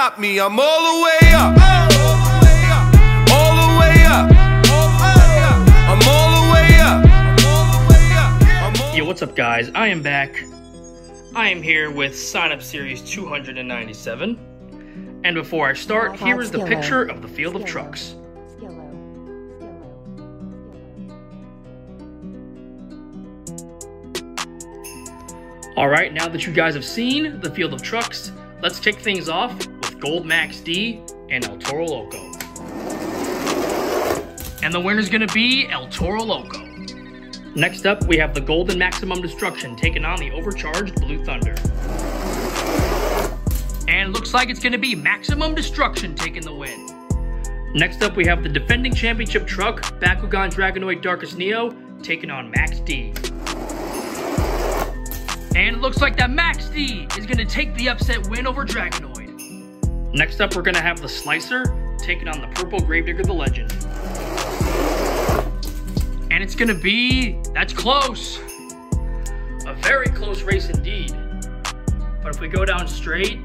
stop me. I'm all the way up. All the way up. I'm all the way up. Yo, what's up, guys? I am back. I am here with Sign Up Series 297. And before I start, here is the picture of the field of trucks. Alright, now that you guys have seen the field of trucks, let's kick things off with Gold Max D and El Toro Loco. And the winner's gonna be El Toro Loco. Next up, we have the Golden Maximum Destruction taking on the Overcharged Blue Thunder. And it looks like it's gonna be Maximum Destruction taking the win. Next up, we have the defending championship truck, Bakugan Dragonoid Darkus Neo, taking on Max D. And it looks like that Max D is going to take the upset win over Dragonoid. Next up, we're going to have the Slicer taking on the Purple Gravedigger the Legend. And it's going to be, that's close. A very close race indeed. But if we go down straight,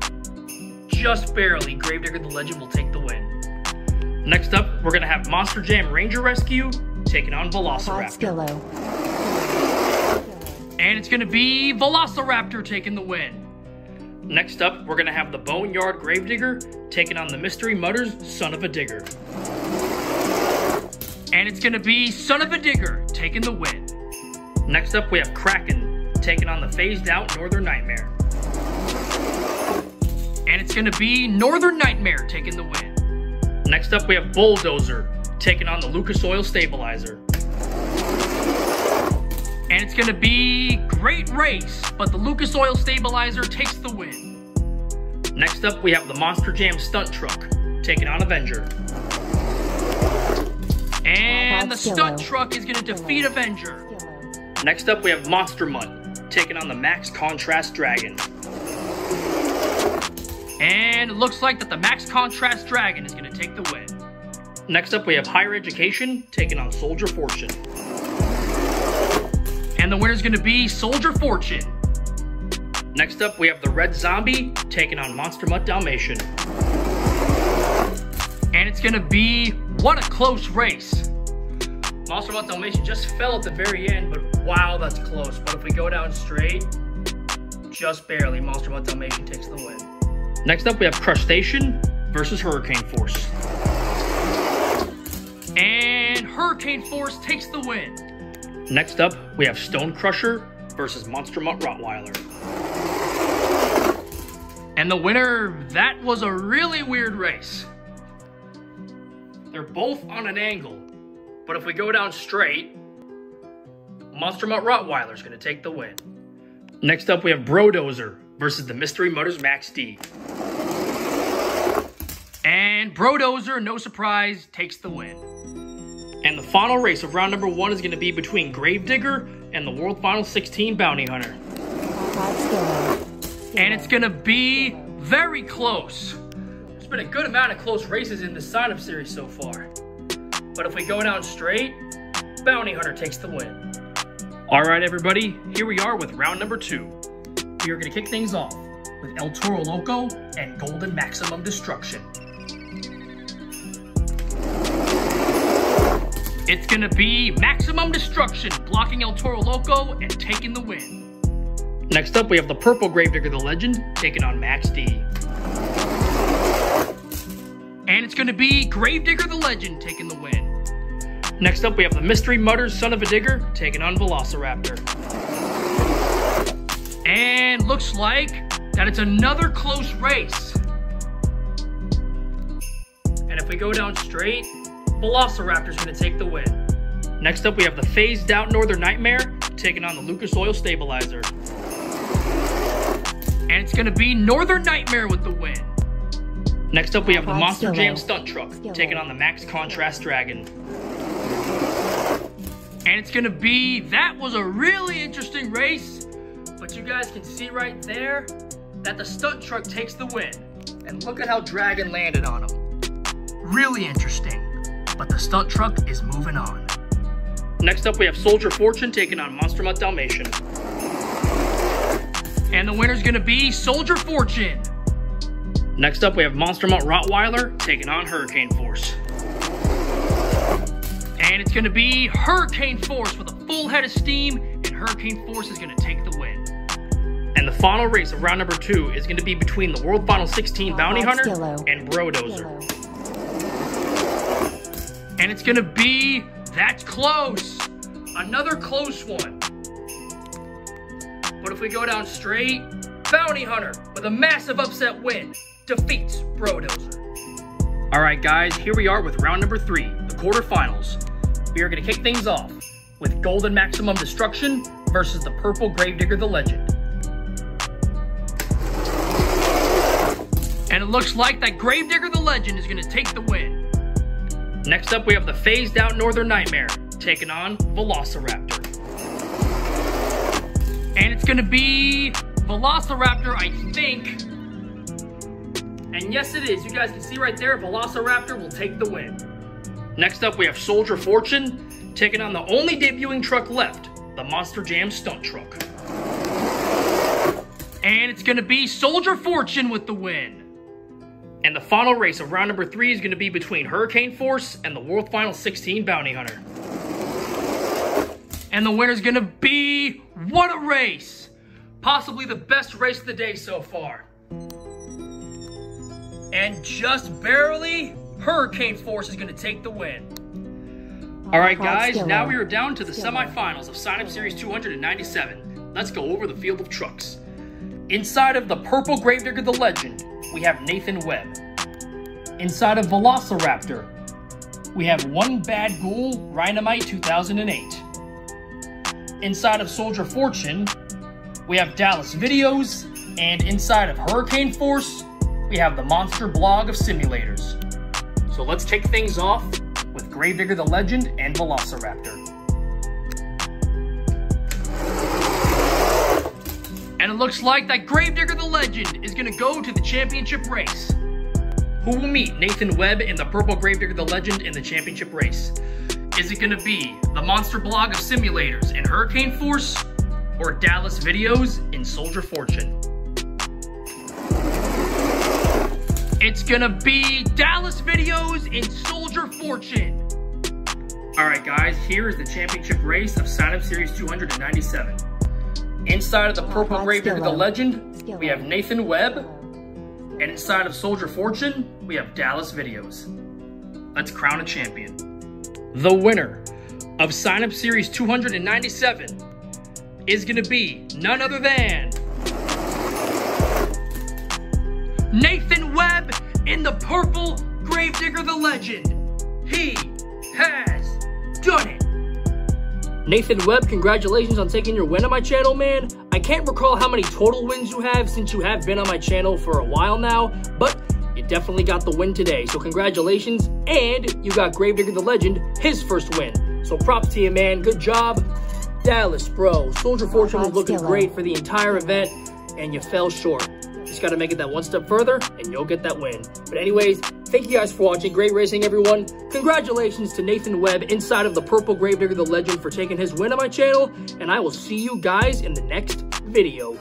just barely, Gravedigger the Legend will take the win. Next up, we're going to have Monster Jam Ranger Rescue taking on Velociraptor. And it's going to be Velociraptor taking the win. Next up, we're going to have the Boneyard Gravedigger taking on the Mystery Mutters Son of a Digger. And it's going to be Son of a Digger taking the win. Next up, we have Kraken taking on the Phased Out Northern Nightmare. And it's going to be Northern Nightmare taking the win. Next up, we have Bulldozer taking on the Lucas Oil Stabilizer. And it's going to be great race, but the Lucas Oil Stabilizer takes the win. Next up, we have the Monster Jam Stunt Truck taking on Avenger. And the Stunt Truck is going to defeat Avenger. Next up, we have Monster Mutt taking on the Max Contrast Dragon. And it looks like that the Max Contrast Dragon is going to take the win. Next up, we have Higher Education taking on Soldier Fortune. And the winner's gonna be Soldier Fortune. Next up, we have the Red Zombie taking on Monster Mutt Dalmatian. And it's gonna be, what a close race. Monster Mutt Dalmatian just fell at the very end, but wow, that's close. But if we go down straight, just barely, Monster Mutt Dalmatian takes the win. Next up, we have Crustacean versus Hurricane Force. And Hurricane Force takes the win. Next up, we have Stone Crusher versus Monster Mutt Rottweiler. And the winner, that was a really weird race. They're both on an angle, but if we go down straight, Monster Mutt Rottweiler is going to take the win. Next up, we have Brodozer versus the Mystery Mutters Max D. And Brodozer, no surprise, takes the win. And the final race of round number 1 is going to be between Gravedigger and the World Final 16 Bounty Hunter. And it's going to be very close. There's been a good amount of close races in the Sign Up Series so far. But if we go down straight, Bounty Hunter takes the win. Alright everybody, here we are with round number 2. We are going to kick things off with El Toro Loco and Golden Maximum Destruction. It's gonna be Maximum Destruction blocking El Toro Loco and taking the win. Next up, we have the Purple Gravedigger the Legend taking on Max D. And it's gonna be Gravedigger the Legend taking the win. Next up, we have the Mystery Mutters Son of a Digger taking on Velociraptor. And looks like that it's another close race. And if we go down straight, Velociraptor's going to take the win. Next up, we have the Phased Out Northern Nightmare taking on the Lucas Oil Stabilizer. And it's going to be Northern Nightmare with the win. Next up, we have the Monster Jam Stunt Truck taking on the Max Contrast Dragon. And it's going to be, that was a really interesting race. But you guys can see right there that the Stunt Truck takes the win. And look at how Dragon landed on him. Really interesting. But the Stunt Truck is moving on. Next up, we have Soldier Fortune taking on Monster Mutt Dalmatian. And the winner's gonna be Soldier Fortune. Next up, we have Monster Mutt Rottweiler taking on Hurricane Force. And it's gonna be Hurricane Force with a full head of steam, and Hurricane Force is gonna take the win. And the final race of round number 2 is gonna be between the World Final 16 Bounty Hunter and Brodozer. And it's gonna be, that's close. Another close one. But if we go down straight, Bounty Hunter with a massive upset win defeats Brodozer. All right, guys, here we are with round number 3, the quarterfinals. We are gonna kick things off with Golden Maximum Destruction versus the Purple Gravedigger the Legend. And it looks like that Gravedigger the Legend is gonna take the win. Next up, we have the phased out Northern Nightmare taking on Velociraptor. And it's gonna be Velociraptor, I think. And yes, it is. You guys can see right there, Velociraptor will take the win. Next up, we have Soldier Fortune taking on the only debuting truck left, the Monster Jam Stunt Truck. And it's gonna be Soldier Fortune with the win. And the final race of round number 3 is gonna be between Hurricane Force and the World Final 16 Bounty Hunter. And the winner's gonna be, what a race! Possibly the best race of the day so far. And just barely, Hurricane Force is gonna take the win. All right, guys, now we are down to the semifinals of Sign Up Series 297. Let's go over the field of trucks. Inside of the Purple Gravedigger the Legend, we have Nathan Webb. Inside of Velociraptor, we have One Bad Ghoul Rhynamite 2008. Inside of Soldier Fortune, we have Dallas Videos. And inside of Hurricane Force, we have the Monster Blog of Simulators. So let's kick things off with Gravedigger the Legend and Velociraptor. And it looks like that Gravedigger the Legend is gonna go to the championship race. Who will meet Nathan Webb in the Purple Gravedigger the Legend in the championship race? Is it gonna be the Monster Blog of Simulators in Hurricane Force or Dallas Videos in Soldier Fortune? It's gonna be Dallas Videos in Soldier Fortune. All right, guys, here is the championship race of Sign Up Series 297. Inside of the Purple Gravedigger the Legend, we have Nathan Webb. And inside of Soldier Fortune, we have Dallas Videos. Let's crown a champion. The winner of Sign Up Series 297 is gonna be none other than Nathan Webb in the Purple Gravedigger the Legend. He has done it. Nathan Webb, congratulations on taking your win on my channel, man. I can't recall how many total wins you have since you have been on my channel for a while now, but you definitely got the win today, so congratulations. And you got Gravedigger the Legend, his first win. So props to you, man. Good job. Dallas, bro. Soldier Fortune was looking great for the entire event, and you fell short. Just got to make it that one step further, and you'll get that win. But anyways, thank you guys for watching. Great racing, everyone. Congratulations to Nathan Webb inside of the Purple Gravedigger the Legend for taking his win on my channel, and I will see you guys in the next video.